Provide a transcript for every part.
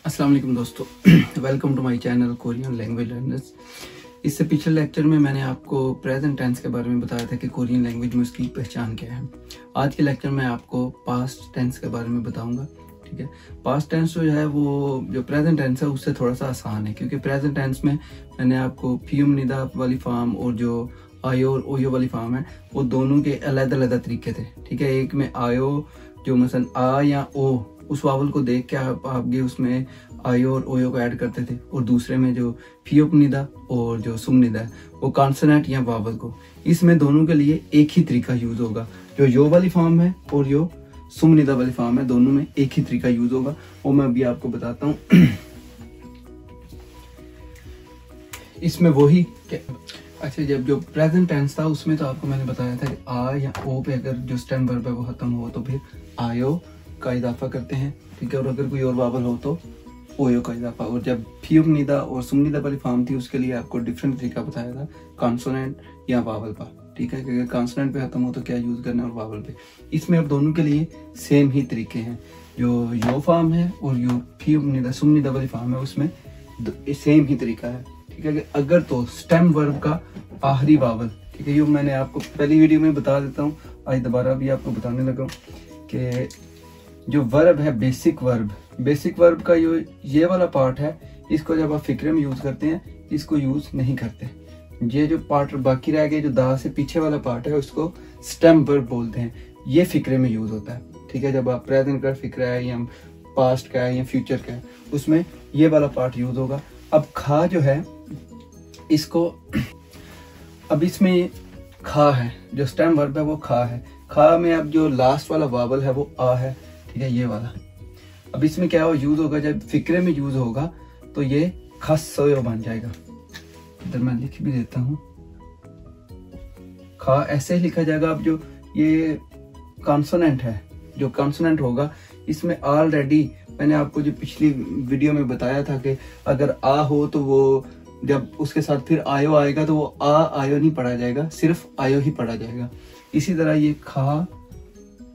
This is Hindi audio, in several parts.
अस्सलाम वालेकुम दोस्तों, welcome to my channel Korean language learners. इससे पिछले लेक्चर में मैंने आपको प्रेजेंट टेंस के बारे में बताया था कि कोरियन लैंग्वेज में उसकी पहचान क्या है। आज के लेक्चर में आपको पास्ट टेंस के बारे में बताऊंगा। ठीक है, पास्ट टेंस जो है वो जो प्रेजेंट टेंस है उससे थोड़ा सा आसान है, क्योंकि प्रेजेंट टेंस में मैंने आपको फियुम निदा वाली फॉर्म और जो आयो और ओयो वाली फॉर्म है वो दोनों के अलग अलग तरीके थे। ठीक है, एक में आयो जो मसलन आ या ओ उस वावल को देख के आप आगे उसमें आयो और ओयो को ऐड करते थे, और दूसरे में जो फियोप निदा और जो सुम निदा है वो कॉन्सोनेंट या वावल को। इसमें दोनों के लिए एक ही तरीका यूज होगा। जो यो वाली फॉर्म है और जो सुम निदा वाली फॉर्म है दोनों में एक ही तरीका यूज होगा, वो मैं अभी आपको बताता हूँ। इसमें वही अच्छा, जब जो प्रेजेंट टेंस था उसमें तो आपको मैंने बताया था कि आ या ओ पे अगर जो स्टेम वर्ब है वो खत्म हो तो फिर आयो का इजाफा करते हैं। ठीक है, और अगर कोई और वावल हो तो ओयो का इजाफा। और जब फियुम निदा और सुम निदा वाली फॉर्म थी उसके लिए आपको डिफरेंट तरीका बताया था, कॉन्सोनेंट या वावल का। ठीक है, क्योंकि कॉन्सोनेंट पे खत्म हो तो क्या यूज करना है और वावल पे। इसमें अब दोनों के लिए सेम ही तरीके हैं। जो यो फॉर्म है और जो फियुम निदा सुम निदा वाली फॉर्म है उसमें सेम ही तरीका है। ठीक है, अगर तो स्टेम वर्ब का आखिरी वावल, ठीक है, ये मैंने आपको पहली वीडियो में बता देता हूँ, आज दोबारा भी आपको बताने लगा कि जो वर्ब है बेसिक वर्ब का ये वाला पार्ट है, इसको जब आप फिक्रे में यूज करते हैं इसको यूज नहीं करते। ये जो पार्ट बाकी रह गया, जो दा से पीछे वाला पार्ट है उसको स्टेम वर्ब बोलते हैं, ये फिक्रे में यूज होता है। ठीक है, जब आप प्रेजेंट का फिक्रा है या पास्ट का है या फ्यूचर का है उसमें ये वाला पार्ट यूज होगा। अब खा जो है इसको, अब इसमें खा है, जो स्टेम वर्ब है वो खा है। खा में अब जो लास्ट वाला वावल है वो आ है। ठीक है, ये वाला अब इसमें क्या हो यूज होगा, जब फिक्रे में यूज होगा तो ये खस्सोयो बन जाएगा। इधर मैं लिख भी देता हूँ, खा ऐसे ही लिखा जाएगा। अब जो ये कॉन्सोनेंट है, जो कॉन्सोनेंट होगा इसमें ऑलरेडी मैंने आपको जो पिछली वीडियो में बताया था कि अगर आ हो तो वो जब उसके साथ फिर आयो आएगा तो वो आयो नहीं पढ़ा जाएगा, सिर्फ आयो ही पढ़ा जाएगा। इसी तरह ये खा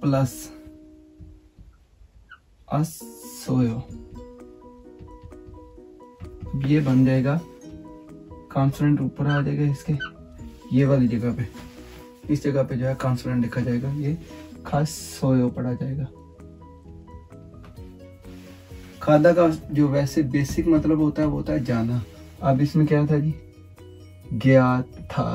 प्लस असोयो ये बन जाएगा, कॉन्सोनेंट ऊपर आ जाएगा इसके ये वाली जगह पे, इस जगह पे जो है कॉन्सोनेंट लिखा जाएगा, ये खसोयो पढ़ा जाएगा। खादा का जो वैसे बेसिक मतलब होता है वो होता है जाना। अब इसमें क्या था जी, गया था,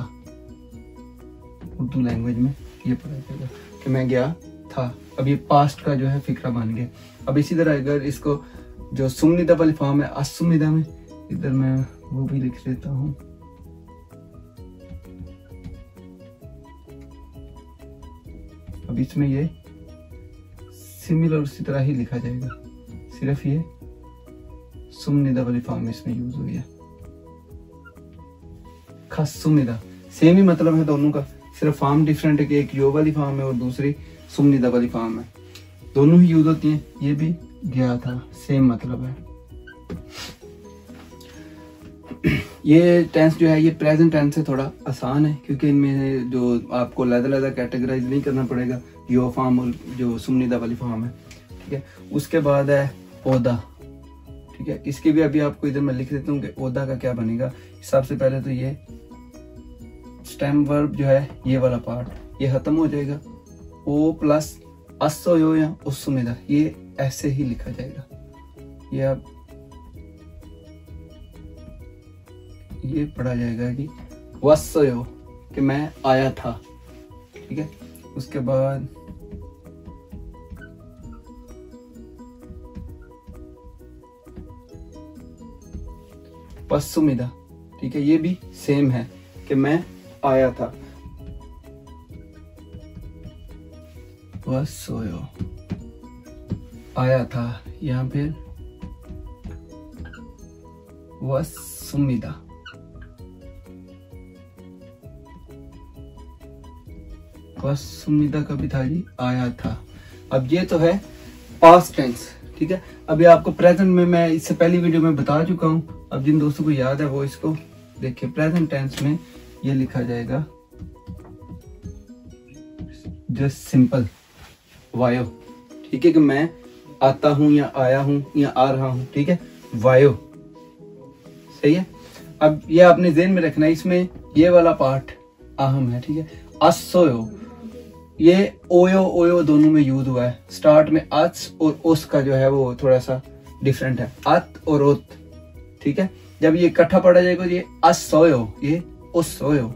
उर्दू लैंग्वेज में ये पता चलेगा कि मैं गया था। अब ये पास्ट का जो है फिक्रा बन गया। अब इसी तरह अगर इसको जो सुमनिदा वाली फॉर्म है असुमनिदा में, इधर मैं वो भी लिख देता हूँ। अब इसमें ये सिमिलर उसी तरह ही लिखा जाएगा, सिर्फ ये सुमनिदा वाली फॉर्म इसमें यूज हुई है। खसुमनिदा सेम ही मतलब है दोनों का, सिर्फ फॉर्म डिफरेंट है कि एक यो वाली फॉर्म है और दूसरी सुमनिदा वाली फॉर्म है, दोनों ही यूज होती हैं। ये भी गया था, सेम मतलब है। ये टेंस जो है ये प्रेजेंट टेंस से थोड़ा आसान है, क्योंकि इनमें जो आपको अलग-अलग कैटेगराइज नहीं करना पड़ेगा, यो फॉर्म और जो सुमनिदा वाली फॉर्म है। ठीक है, उसके बाद है ओदा। ठीक है, इसके भी अभी आपको इधर मैं लिख देता हूँ कि ओदा का क्या बनेगा। सबसे पहले तो ये स्टेम वर्ब जो है ये वाला पार्ट ये खत्म हो जाएगा, ओ प्लस असोयो या उसुमिदा ये ऐसे ही लिखा जाएगा। ये अब ये पढ़ा जाएगा कि वसोयो कि मैं आया था। ठीक है, उसके बाद पसुमिदा। ठीक है, ये भी सेम है कि मैं आया था। वसोयो आया था, यहाँ पे वसुमिदा। वसुमिदा का भी था जी, आया था। अब ये तो है पास्ट टेंस। ठीक है, अभी आपको प्रेजेंट में मैं इससे पहली वीडियो में बता चुका हूँ। अब जिन दोस्तों को याद है वो इसको देखिए, प्रेजेंट टेंस में ये लिखा जाएगा जस्ट सिंपल वायो। ठीक है, कि मैं आता हूँ या आया हूँ या आ रहा हूँ, ठीक है, वायो, सही है। अब ये आपने ज़हन में रखना है, इसमें ये वाला पार्ट अहम है, ठीक है। असोयो, ये ओयो ओयो दोनों में यूज हुआ है। स्टार्ट में अस और उस का जो है वो थोड़ा सा डिफरेंट है, अत और उत, ठीक है। जब ये इकट्ठा पढ़ा जाएगा ये असोयो, ये उसोयो,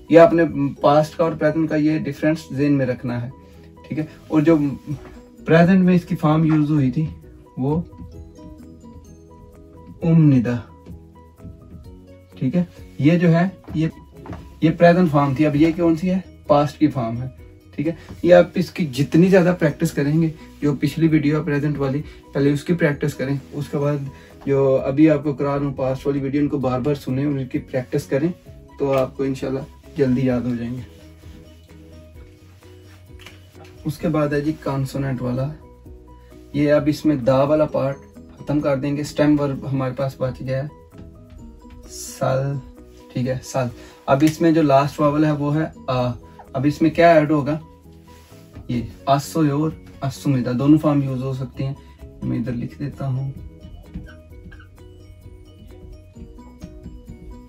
ये आपने पास्ट का और प्रेजेंट का ये डिफरेंस ज़हन में रखना है, ठीक है। और जो प्रेजेंट में इसकी फॉर्म यूज हुई थी वो उम्निदा, ठीक है। ये जो है ये प्रेजेंट फॉर्म थी, अब ये कौन सी है, पास्ट की फॉर्म है, ठीक है। ये आप इसकी जितनी ज्यादा प्रैक्टिस करेंगे, जो पिछली वीडियो है प्रेजेंट वाली, पहले उसकी प्रैक्टिस करें, उसके बाद जो अभी आपको करा रहा हूँ पास्ट वाली वीडियो, इनको बार बार सुने और इनकी प्रैक्टिस करें तो आपको इंशाल्लाह जल्दी याद हो जाएंगे। उसके बाद है जी कॉन्सोनेंट वाला, ये अब इसमें दा वाला पार्ट खत्म कर देंगे। स्टेम वर्ब हमारे पास बच गया साल, ठीक है, साल। अब इसमें जो लास्ट वावल है वो है आ। अब इसमें क्या ऐड होगा, ये आसोयो और असुमिदा दोनों फॉर्म यूज हो सकती हैं। मैं इधर लिख देता हूं,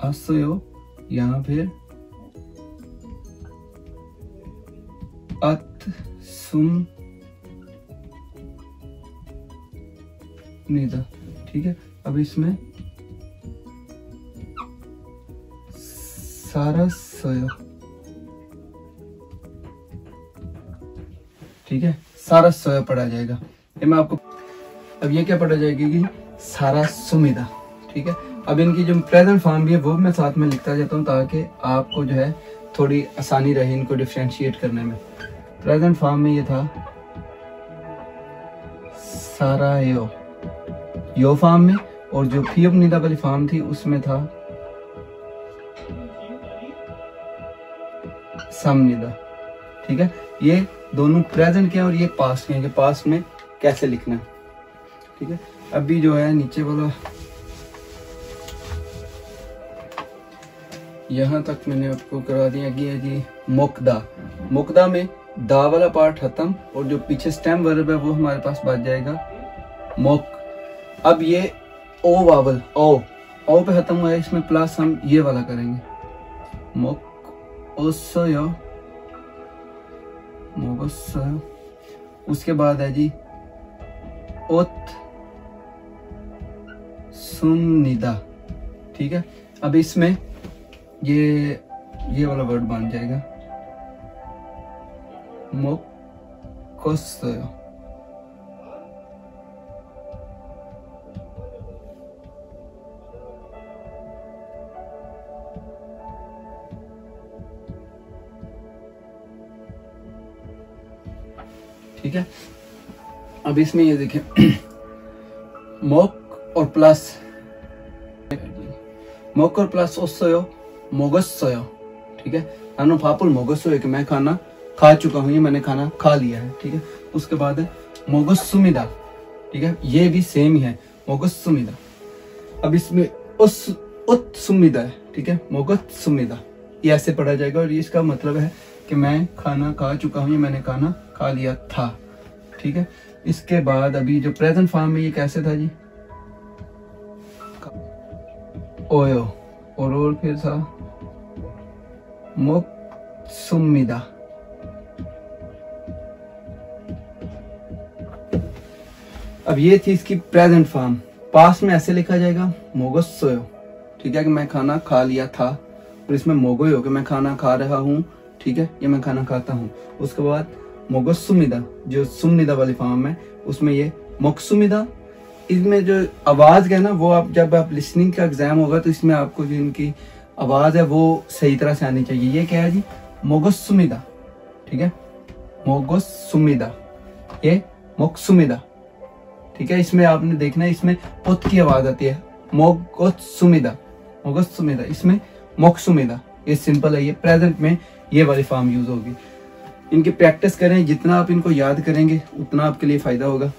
आसोयो, यहां फिर अत सुम निदा, ठीक है। अब इसमें सारा सोयो, ठीक है, सारा सोयो पढ़ा जाएगा। ये मैं आपको, अब ये क्या पढ़ा जाएगी कि सारा सुमिदा, ठीक है। अब इनकी जो प्रेजेंट फॉर्म भी है वो मैं साथ में लिखता जाता हूँ ताकि आपको जो है थोड़ी आसानी रहे इनको डिफरेंशिएट करने में। प्रेजेंट फॉर्म में ये था सारा यो फॉर्म में, और जो फियब निदा वाली फॉर्म थी उसमें था सम निदा, ठीक है। ये दोनों प्रेजेंट के हैं और ये पास्ट के हैं, कि पास्ट में कैसे लिखना है, ठीक है। अभी जो है नीचे वाला यहां तक मैंने आपको करा दिया कि है जी मुकदा। मुकदा में दा वाला पार्ट खत्म और जो पीछे स्टेम वर्ब है वो हमारे पास बच जाएगा मोक। अब ये ओ वावल, ओ पे खत्म हुआ है, इसमें प्लस हम ये वाला करेंगे, मोक ओसोयो, मोगोसोयो। उसके बाद है जी ओत सुमनिदा, ठीक है। अब इसमें ये वाला वर्ड बन जाएगा मोकोसोयो, ठीक है। अब इसमें ये देखें मोक और प्लस ओसोयो मोगोसोयो, ठीक है। अनु फापुल मोगोसोयो कि मैं खाना खा चुका हूं, ये मैंने खाना खा लिया है, ठीक है। उसके बाद है मोगोसुमिदा, ठीक है, ये भी सेम ही है मोगोसुमिदा। अब इसमें उत्सुमिदा है, ठीक है, मोगोसुमिदा, ये ऐसे पढ़ा जाएगा और इसका मतलब है कि मैं खाना खा चुका हूं, ये मैंने खाना खा लिया था, ठीक है। इसके बाद अभी जो प्रेजेंट फॉर्म में ये कैसे था जी, ओयो और फिर था मोक्सुमिदा, अब ये थी इसकी प्रेजेंट फॉर्म। पास्ट में ऐसे लिखा जाएगा मोगोसोयो, ठीक है, कि मैं खाना खा लिया था, और इसमें मोगोयो कि मैं खाना खा रहा हूँ, ठीक है, ये मैं खाना खाता हूँ। उसके बाद मोगोसुमिदा जो सुमनिदा वाली फॉर्म है उसमें ये मोक्सुमिदा। इसमें जो आवाज है ना वो आप जब आप लिसनिंग का एग्जाम होगा तो इसमें आपको जो इनकी आवाज है वो सही तरह से आनी चाहिए। ये क्या है जी, मोगोसुमिदा, ठीक है, मोगोसुमिदा, ये मोक्सुमिदा, ठीक है। इसमें आपने देखना है इसमें उत की आवाज आती है, मोगोसुमिदा, मोगोसुमिदा, इसमें मोक्सुमिदा। ये सिंपल है, ये प्रेजेंट में ये वाली फॉर्म यूज होगी। इनकी प्रैक्टिस करें, जितना आप इनको याद करेंगे उतना आपके लिए फायदा होगा।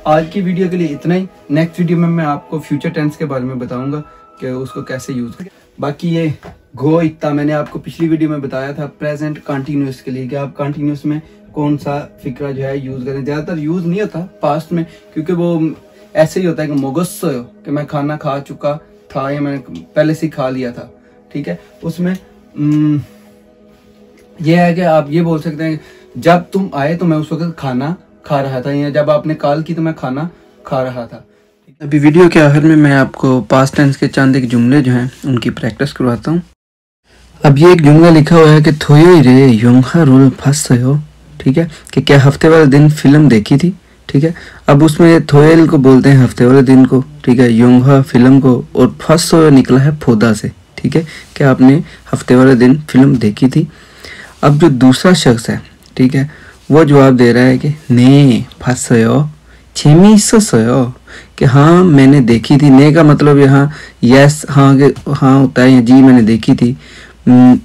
आज की वीडियो के लिए इतना ही। नेक्स्ट वीडियो में मैं आपको फ्यूचर टेंस के बारे में बताऊंगा कि उसको कैसे यूज करें। बाकी ये गो इतना मैंने आपको पिछली वीडियो में बताया था प्रेजेंट कंटिन्यूअस के लिए, कि आप कंटिन्यूअस में कौन सा फिक्रा जो है यूज करें। ज्यादातर यूज नहीं होता पास्ट में, क्योंकि वो ऐसे ही होता है कि मोगस्सो कि मैं खाना खा चुका था या मैंने पहले से खा लिया था, ठीक है। उसमें यह है कि आप ये बोल सकते हैं जब तुम आए तो मैं उस वक्त खाना खा रहा था, या जब आपने कॉल की तो मैं खाना खा रहा था। अभी वीडियो के आखिर में मैं आपको पास्ट टेंस के चंद एक जुमले जो हैं उनकी प्रैक्टिस करवाता हूँ। अब ये एक जुमला लिखा हुआ है कि थोयो रे योंगा रूल फंसयो, ठीक है, कि क्या हफ्ते वाले दिन फिल्म देखी थी, ठीक है। अब उसमें थोयल को बोलते हैं हफ्ते वाले दिन को, ठीक है, योंगा फिल्म को, और फंसयो निकला है फोदा से, ठीक है, कि आपने हफ्ते वाले दिन फिल्म देखी थी। अब जो दूसरा शख्स है, ठीक है, वो जवाब दे रहा है कि ने फंसयो छेमीसयो, कि हाँ मैंने देखी थी। ने का मतलब यहाँ यस हाँ के हाँ होता है, जी मैंने देखी थी।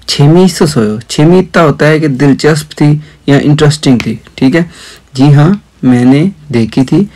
छेमीसयो छेमीता होता है कि दिलचस्प थी या इंटरेस्टिंग थी, ठीक है, जी हाँ मैंने देखी थी।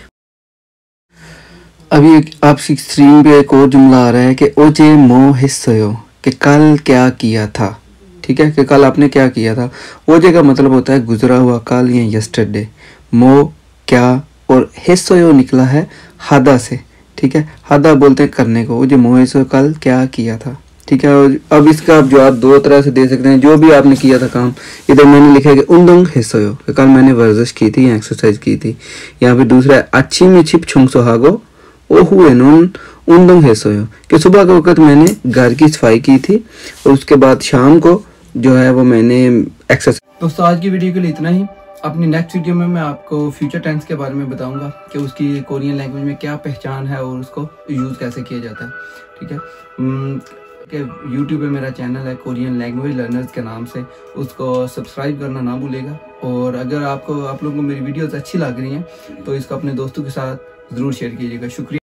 अभी आपकी स्क्रीन पे एक और जुमला आ रहा है कि ओजे मो हिस्सयो, कि कल क्या किया था, ठीक है, कि कल आपने क्या किया था। ओजे का मतलब होता है गुजरा हुआ कल या यस्टरडे। मो क्या और हिस्सयो निकला है हादा से, ठीक है, हादा बोलते हैं करने को। ओजे मो हिस्सयो कल क्या किया था, ठीक है। अब इसका आप जवाब दो तरह से दे सकते हैं, जो भी आपने किया था काम। इधर मैंने लिखा है कि उंदंग हिस्सयो, कि कल मैंने वर्जिश की थी या एक्सरसाइज की थी। यहाँ पे दूसरा है अच्छी में छिप छुंग सुहागो ओहू एनून उंदंग हिस्सयो, कि सुबह के वक्त मैंने घर की सफाई की थी और उसके बाद शाम को जो है वो मैंने एक्सरसाइज। दोस्तों आज की वीडियो के लिए इतना ही। अपनी नेक्स्ट वीडियो में मैं आपको फ्यूचर टेंस के बारे में बताऊंगा कि उसकी कोरियन लैंग्वेज में क्या पहचान है और उसको यूज़ कैसे किया जाता है, ठीक है। कि यूट्यूब पे मेरा चैनल है कोरियन लैंग्वेज लर्नर्स के नाम से, उसको सब्सक्राइब करना ना भूलेगा। और अगर आप लोगों को मेरी वीडियोस अच्छी लग रही हैं तो इसको अपने दोस्तों के साथ ज़रूर शेयर कीजिएगा। शुक्रिया।